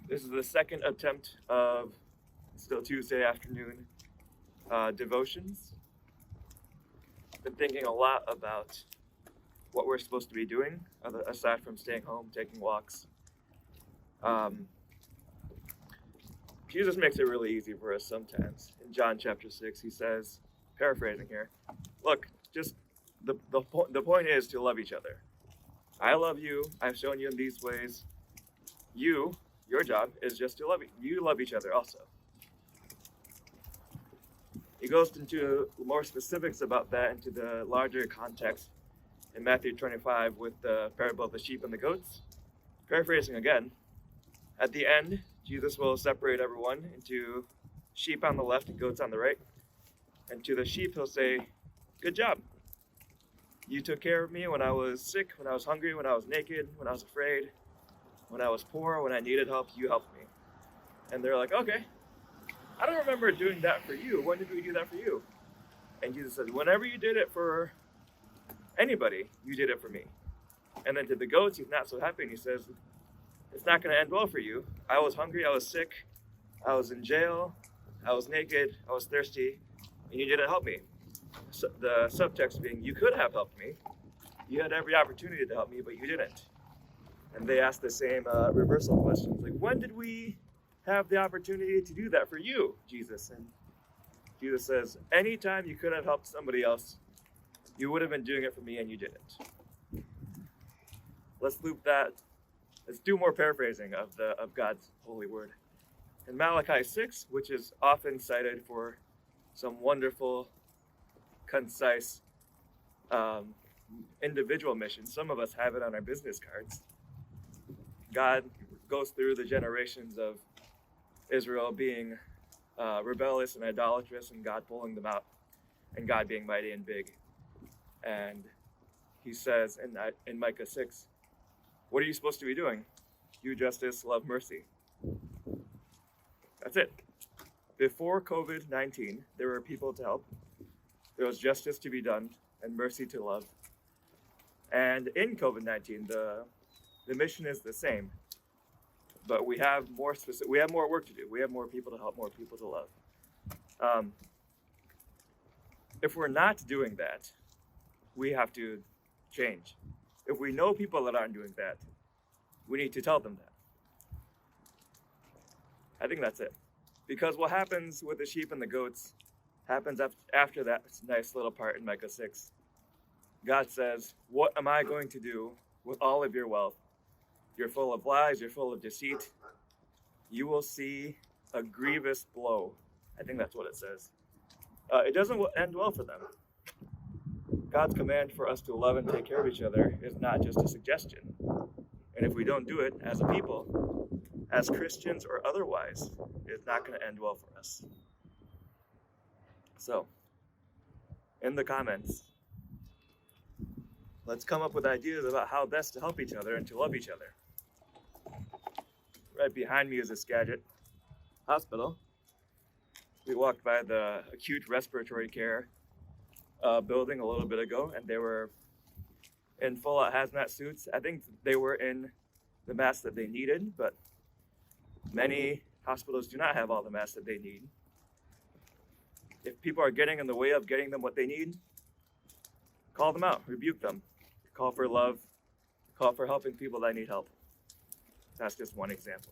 This is the second attempt of still Tuesday afternoon devotions. Been thinking a lot about what we're supposed to be doing aside from staying home, taking walks. Jesus makes it really easy for us sometimes. In John chapter 6, he says, paraphrasing here, look, just the point is to love each other. I love you. I've shown you in these ways. Your job is just to love you. Love each other also. He goes into more specifics about that, into the larger context in Matthew 25 with the parable of the sheep and the goats. Paraphrasing again, at the end, Jesus will separate everyone into sheep on the left and goats on the right. And to the sheep, he'll say, good job. You took care of me when I was sick, when I was hungry, when I was naked, when I was afraid, when I was poor, when I needed help, you helped me. And they're like, okay, I don't remember doing that for you. When did we do that for you? And Jesus says, whenever you did it for anybody, you did it for me. And then to the goats, he's not so happy, and he says, it's not going to end well for you. I was hungry, I was sick, I was in jail, I was naked, I was thirsty, and you didn't help me. So the subtext being, you could have helped me. You had every opportunity to help me, but you didn't. And they ask the same reversal questions, like, when did we have the opportunity to do that for you, Jesus? And Jesus says, anytime you could have helped somebody else, you would have been doing it for me, and you didn't. Let's loop that. Let's do more paraphrasing of God's holy word. In Malachi 6, which is often cited for some wonderful, concise individual missions. Some of us have it on our business cards. God goes through the generations of Israel being rebellious and idolatrous, and God pulling them out, and God being mighty and big. And he says in Micah 6, what are you supposed to be doing? Do justice, love mercy. That's it. Before COVID-19, there were people to help. There was justice to be done and mercy to love. And in COVID-19, the mission is the same, but we have more work to do. We have more people to help, more people to love. If we're not doing that, we have to change. If we know people that aren't doing that, we need to tell them that. I think that's it. Because what happens with the sheep and the goats happens after that nice little part in Micah 6. God says, what am I going to do with all of your wealth? You're full of lies, you're full of deceit. You will see a grievous blow. I think that's what it says. It doesn't end well for them. God's command for us to love and take care of each other is not just a suggestion. And if we don't do it as a people, as Christians or otherwise, it's not going to end well for us. So, in the comments, let's come up with ideas about how best to help each other and to love each other. Right behind me is a Skagit hospital. We walked by the acute respiratory care building a little bit ago, and they were in full-out hazmat suits. I think they were in the masks that they needed, but many hospitals do not have all the masks that they need. If people are getting in the way of getting them what they need, call them out, rebuke them, call for love, call for helping people that need help. That's just one example.